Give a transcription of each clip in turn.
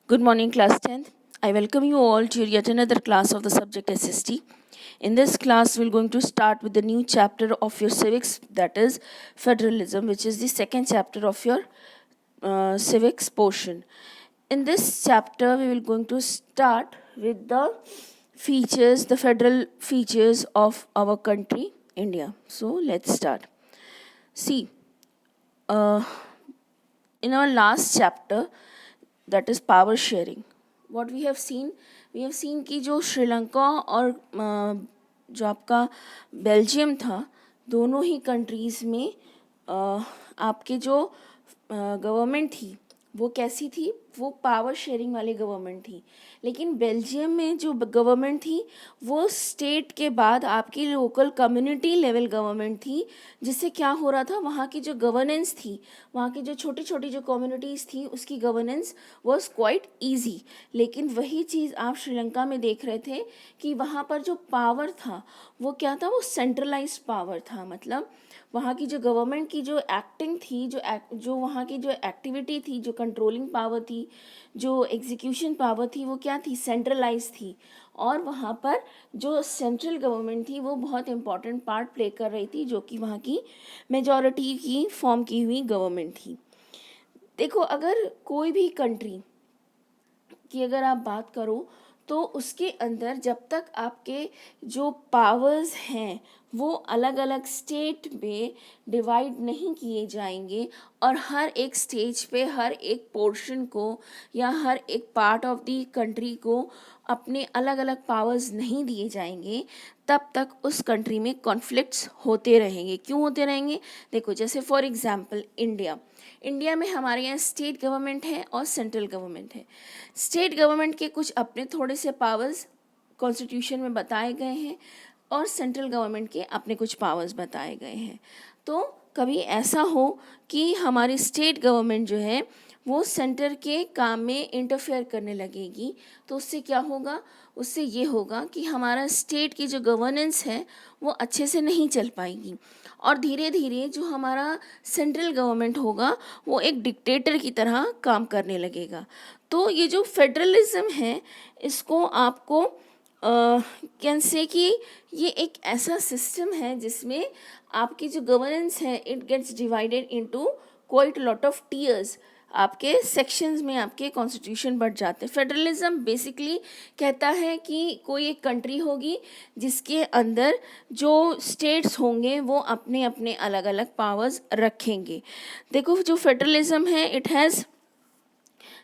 Good morning, class 10th. I welcome you all to yet another class of the subject SST. In this class, we're going to start with the new chapter of your civics, that is federalism, which is the second chapter of your civics portion. In this chapter, we will going to start with the features, the federal features of our country, India. So let's start. See, uh, in our last chapter, that is power sharing, what we have seen कि जो श्रीलंका और जो आपका Belgium था, दोनों ही countries में आपके जो गवर्नमेंट थी वो कैसी थी, वो पावर शेयरिंग वाली गवर्नमेंट थी. लेकिन बेल्जियम में जो गवर्नमेंट थी वो स्टेट के बाद आपकी लोकल कम्युनिटी लेवल गवर्नमेंट थी, जिससे क्या हो रहा था, वहाँ की जो गवर्नेंस थी, वहाँ की जो छोटी छोटी जो कम्युनिटीज़ थी, उसकी गवर्नेंस वॉज क्वाइट ईजी. लेकिन वही चीज़ आप श्रीलंका में देख रहे थे कि वहाँ पर जो पावर था वो क्या था, वो सेंट्रलाइज्ड पावर था. मतलब वहाँ की जो गवर्नमेंट की जो एक्टिंग थी, जो वहाँ की जो एक्टिविटी थी, जो कंट्रोलिंग पावर थी, जो एग्जीक्यूशन पावर थी, वो क्या थी, सेंट्रलाइज थी. और वहाँ पर जो सेंट्रल गवर्नमेंट थी वो बहुत इंपॉर्टेंट पार्ट प्ले कर रही थी, जो कि वहाँ की मेजॉरिटी की फॉर्म की हुई गवर्नमेंट थी. देखो, अगर कोई भी कंट्री की अगर आप बात करो तो उसके अंदर जब तक आपके जो पावर्स हैं वो अलग अलग स्टेट में डिवाइड नहीं किए जाएंगे और हर एक स्टेज पे हर एक पोर्शन को या हर एक पार्ट ऑफ द कंट्री को अपने अलग अलग पावर्स नहीं दिए जाएंगे, तब तक उस कंट्री में कॉन्फ्लिक्ट्स होते रहेंगे. क्यों होते रहेंगे? देखो, जैसे फॉर एग्जांपल इंडिया में हमारे यहाँ स्टेट गवर्नमेंट है और सेंट्रल गवर्नमेंट है. स्टेट गवर्नमेंट के कुछ अपने थोड़े से पावर्स कॉन्स्टिट्यूशन में बताए गए हैं और सेंट्रल गवर्नमेंट के अपने कुछ पावर्स बताए गए हैं. तो कभी ऐसा हो कि हमारी स्टेट गवर्नमेंट जो है वो सेंटर के काम में इंटरफेयर करने लगेगी, तो उससे क्या होगा, उससे ये होगा कि हमारा स्टेट की जो गवर्नेंस है वो अच्छे से नहीं चल पाएगी और धीरे धीरे जो हमारा सेंट्रल गवर्नमेंट होगा वो एक डिक्टेटर की तरह काम करने लगेगा. तो ये जो फेडरलिज्म है, इसको आपको कैन से कि ये एक ऐसा सिस्टम है जिसमें आपकी जो गवर्नेंस है it gets divided into quite lot of tiers. आपके सेक्शंस में आपके कॉन्स्टिट्यूशन बढ़ जाते हैं. फेडरलिज्म बेसिकली कहता है कि कोई एक कंट्री होगी जिसके अंदर जो स्टेट्स होंगे वो अपने अपने अलग अलग पावर्स रखेंगे. देखो, जो फेडरलिज्म है it has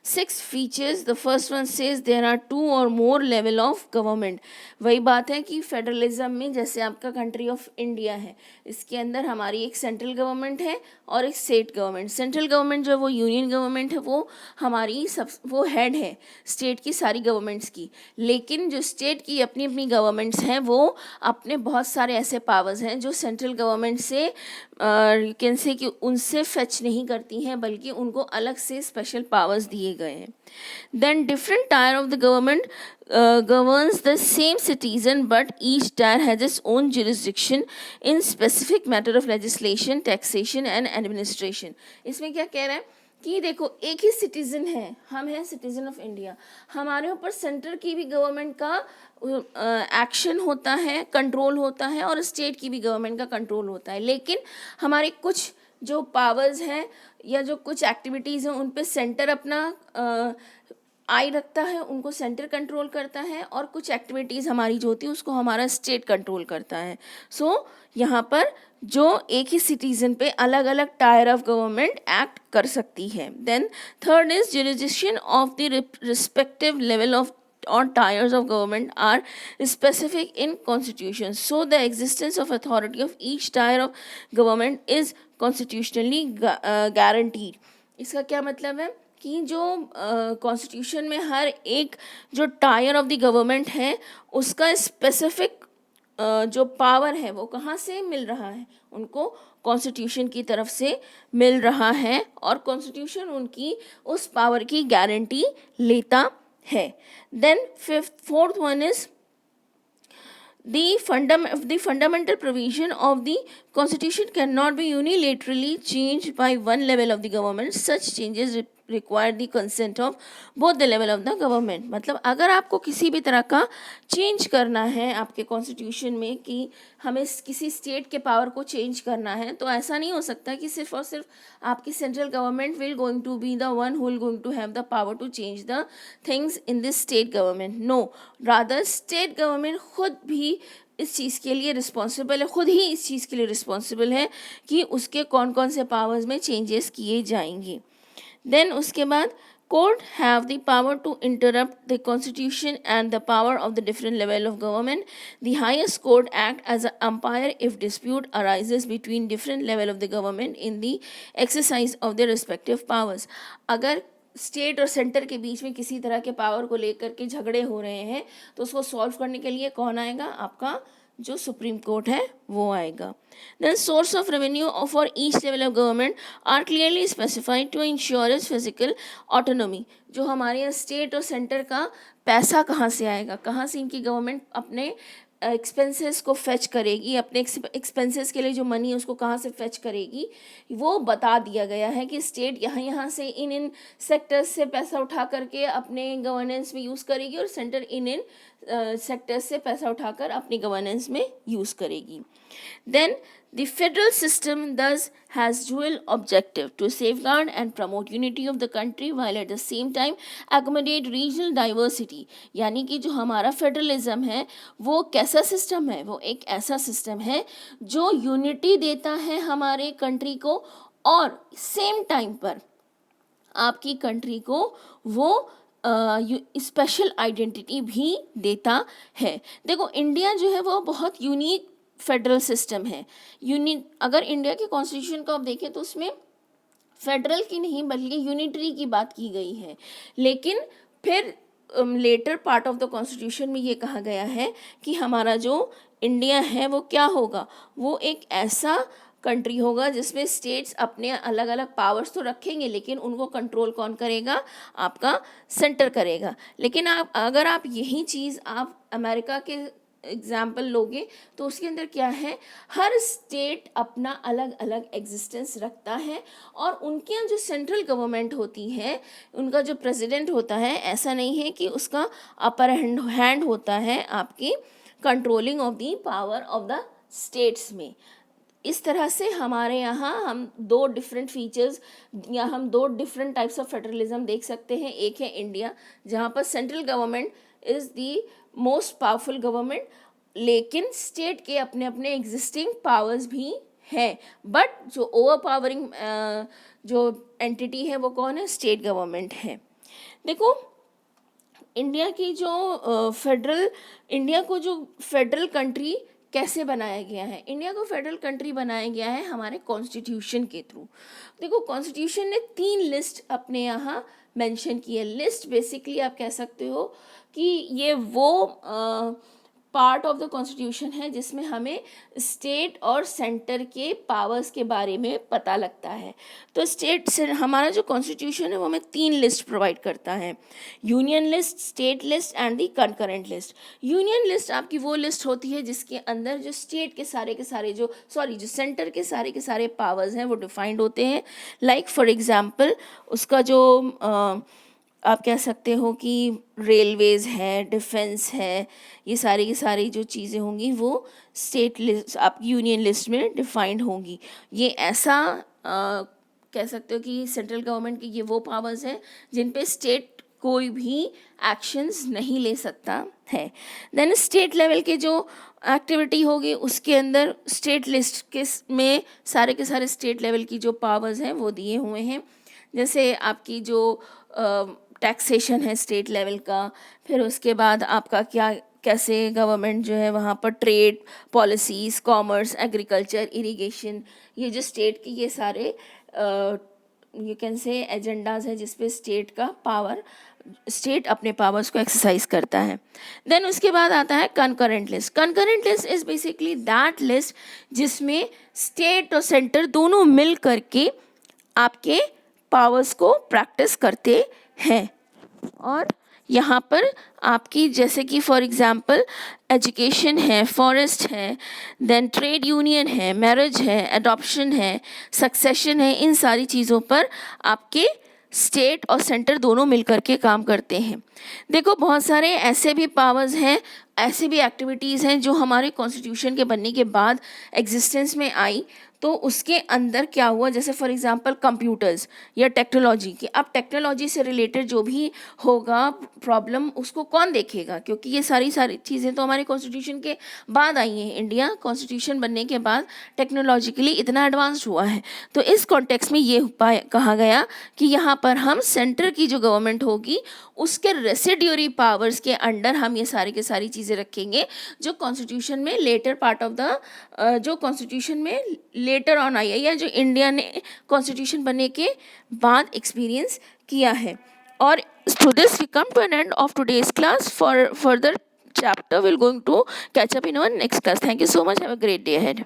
6 features. The first one says there are 2 or more level of government. वही बात है कि फेडरलिज्म में जैसे आपका कंट्री ऑफ इंडिया है, इसके अंदर हमारी एक सेंट्रल गवर्नमेंट है और एक स्टेट गवर्नमेंट. सेंट्रल गवर्नमेंट जो है वो यूनियन गवर्नमेंट है, वो हमारी वो हेड है स्टेट की सारी गवर्नमेंट्स की. लेकिन जो स्टेट की अपनी अपनी गवर्नमेंट्स हैं वो अपने बहुत सारे ऐसे पावर्स हैं जो सेंट्रल गवर्नमेंट से यू कैन से कि उनसे फेच नहीं करती हैं, बल्कि उनको अलग से स्पेशल पावर्स दिए गए हैं. Then different tier of the government governs the same citizen, but each tier has its own jurisdiction in specific matter of legislation, taxation and administration. इसमें क्या कह रहा है कि देखो, एक ही सिटीज़न है, हम हैं सिटीज़न ऑफ इंडिया, हमारे ऊपर सेंटर की भी गवर्नमेंट का एक्शन होता है, कंट्रोल होता है, और स्टेट की भी गवर्नमेंट का कंट्रोल होता है. लेकिन हमारे कुछ जो पावर्स हैं या जो कुछ एक्टिविटीज़ हैं उन पे सेंटर अपना आई रखता है, उनको सेंटर कंट्रोल करता है, और कुछ एक्टिविटीज़ हमारी जो होती है उसको हमारा स्टेट कंट्रोल करता है. सो यहाँ पर जो एक ही सिटीज़न पे अलग अलग टायर ऑफ गवर्नमेंट एक्ट कर सकती है. Then third is jurisdiction of the respective level of or tiers of government are specific in constitution, so the existence of authority of each tier of government is constitutionally guaranteed. इसका क्या मतलब है कि जो constitution में हर एक जो tyre of the government है उसका स्पेसिफिक जो पावर है वो कहाँ से मिल रहा है, उनको कॉन्स्टिट्यूशन की तरफ से मिल रहा है, और कॉन्स्टिट्यूशन उनकी उस पावर की गारंटी लेता है. Then fourth one is the fundamental provision of the constitution cannot be unilaterally changed by one level of the government. Such changes require the consent of both the level of the government. मतलब अगर आपको किसी भी तरह का change करना है आपके कॉन्स्टिट्यूशन में कि हमें किसी स्टेट के पावर को चेंज करना है, तो ऐसा नहीं हो सकता कि सिर्फ और सिर्फ आपकी central government will going to be the one who will going to have the power to change the things in this state government. No, rather state government खुद भी इस चीज़ के लिए रिस्पॉन्सिबल है, खुद ही इस चीज़ के लिए रिस्पॉन्सिबल है कि उसके कौन कौन से पावर्स में चेंजेस किए जाएंगे. देन उसके बाद court have the power to interrupt the constitution and the power of the different level of government. The highest court act as an umpire if dispute arises between different level of the government in the exercise of their respective powers. अगर state और centre के बीच में किसी तरह के power को लेकर के झगड़े हो रहे हैं तो उसको सॉल्व करने के लिए कौन आएगा? आपका जो सुप्रीम कोर्ट है वो आएगा. Then source of revenue for each level of government are clearly specified to ensure its physical autonomy. जो हमारे यहाँ स्टेट और सेंटर का पैसा कहाँ से आएगा, कहाँ से इनकी गवर्नमेंट अपने एक्सपेंसेस को फेच करेगी, अपने एक्सपेंसेस के लिए जो मनी है उसको कहाँ से फेच करेगी, वो बता दिया गया है कि स्टेट यहाँ से इन सेक्टर्स से पैसा उठा करके अपने गवर्नेंस में यूज़ करेगी और सेंटर इन सेक्टर्स से पैसा उठाकर अपनी गवर्नेंस में यूज़ करेगी. Then the federal system thus has dual objective to safeguard and promote unity of the country while at the same time accommodate regional diversity. यानी कि जो हमारा फेडरलिज्म है वो कैसा सिस्टम है? वो एक ऐसा सिस्टम है जो यूनिटी देता है हमारे कंट्री को और सेम टाइम पर आपकी कंट्री को वो स्पेशल आइडेंटिटी भी देता है. देखो इंडिया जो है वो बहुत यूनिक फेडरल सिस्टम है. अगर इंडिया के कॉन्स्टिट्यूशन को आप देखें तो उसमें फेडरल की नहीं बल्कि यूनिटरी की बात की गई है. लेकिन फिर later part of the constitution में ये कहा गया है कि हमारा जो इंडिया है वो क्या होगा? वो एक ऐसा कंट्री होगा जिसमें स्टेट्स अपने अलग अलग पावर्स तो रखेंगे लेकिन उनको कंट्रोल कौन करेगा? आपका सेंटर करेगा. लेकिन अगर आप यही चीज़ आप अमेरिका के एग्जाम्पल लोगे तो उसके अंदर क्या है? हर स्टेट अपना अलग अलग एग्जिस्टेंस रखता है और उनके यहाँ जो सेंट्रल गवर्नमेंट होती है, उनका जो प्रेसिडेंट होता है, ऐसा नहीं है कि उसका अपर हैंड होता है आपकी controlling of the power of the states में. इस तरह से हमारे यहाँ हम दो डिफरेंट फीचर्स या हम दो डिफरेंट टाइप्स ऑफ फेडरलिज्म देख सकते हैं. एक है इंडिया जहाँ पर central government is the most powerful government, लेकिन स्टेट के अपने अपने एग्जिस्टिंग पावर्स भी हैं. बट जो ओवर पावरिंग जो एंटिटी है वो कौन है? स्टेट गवर्नमेंट है. देखो इंडिया की जो इंडिया को जो फेडरल कंट्री कैसे बनाया गया है? इंडिया को फेडरल कंट्री बनाया गया है हमारे कॉन्स्टिट्यूशन के थ्रू. देखो कॉन्स्टिट्यूशन ने 3 लिस्ट अपने यहाँ मेंशन की है. लिस्ट बेसिकली आप कह सकते हो कि ये वो पार्ट ऑफ द कॉन्स्टिट्यूशन है जिसमें हमें स्टेट और सेंटर के पावर्स के बारे में पता लगता है. तो स्टेट से हमारा जो कॉन्स्टिट्यूशन है वो हमें 3 लिस्ट प्रोवाइड करता है. Union list, state list and the concurrent list. Union list आपकी वो लिस्ट होती है जिसके अंदर जो स्टेट के सारे जो सेंटर के सारे पावर्स हैं वो डिफाइंड होते हैं. लाइक फॉर एग्जाम्पल उसका जो आप कह सकते हो कि रेलवेज़ है, डिफेंस है, ये सारी की सारी जो चीज़ें होंगी वो स्टेट लिस्ट आपकी यूनियन लिस्ट में डिफाइंड होंगी. ये ऐसा कह सकते हो कि सेंट्रल गवर्नमेंट की ये वो पावर्स हैं जिन पे स्टेट कोई भी एक्शंस नहीं ले सकता है. देन स्टेट लेवल के जो एक्टिविटी होगी उसके अंदर स्टेट लिस्ट के में सारे के सारे स्टेट लेवल की जो पावर्स हैं वो दिए हुए हैं. जैसे आपकी जो टैक्सेशन है स्टेट लेवल का, फिर उसके बाद आपका कैसे गवर्नमेंट जो है वहाँ पर trade policies, commerce, agriculture, irrigation, ये जो स्टेट की ये सारे यू कैन से एजेंडाज है जिस पे स्टेट अपने पावर्स को एक्सरसाइज करता है. देन उसके बाद आता है concurrent list. Concurrent list is basically that list जिसमें स्टेट और सेंटर दोनों मिल करके आपके पावर्स को प्रैक्टिस करते हैं. और यहाँ पर आपकी जैसे कि फॉर एग्जांपल एजुकेशन है, फॉरेस्ट है, देन ट्रेड यूनियन है, मैरिज है, अडॉप्शन है, सक्सेशन है, इन सारी चीज़ों पर आपके स्टेट और सेंटर दोनों मिलकर के काम करते हैं। देखो बहुत सारे ऐसे भी पावर्स हैं, ऐसे भी एक्टिविटीज़ हैं जो हमारे कॉन्स्टिट्यूशन के बनने के बाद एग्जिस्टेंस में आई। तो उसके अंदर क्या हुआ, जैसे फॉर एग्जांपल कंप्यूटर्स या टेक्नोलॉजी की, अब टेक्नोलॉजी से रिलेटेड जो भी होगा प्रॉब्लम उसको कौन देखेगा, क्योंकि ये सारी चीज़ें तो हमारे कॉन्स्टिट्यूशन के बाद आई हैं। इंडिया कॉन्स्टिट्यूशन बनने के बाद टेक्नोलॉजिकली इतना एडवांस्ड हुआ है। तो इस कॉन्टेक्स्ट में ये कहा गया कि यहाँ पर हम सेंटर की जो गवर्नमेंट होगी उसके रेसिड्यूरी पावर्स के अंडर हम ये सारी की सारी चीज़ें रखेंगे जो कॉन्स्टिट्यूशन में लेटर पार्ट ऑफ द जो कॉन्स्टिट्यूशन में लेटर ऑन आई है या जो इंडिया ने कॉन्स्टिट्यूशन बनने के बाद एक्सपीरियंस किया है। और through this we come to an end of today's class. For further chapter we'll going to catch up in our next class. Thank you so much. Have a great day ahead.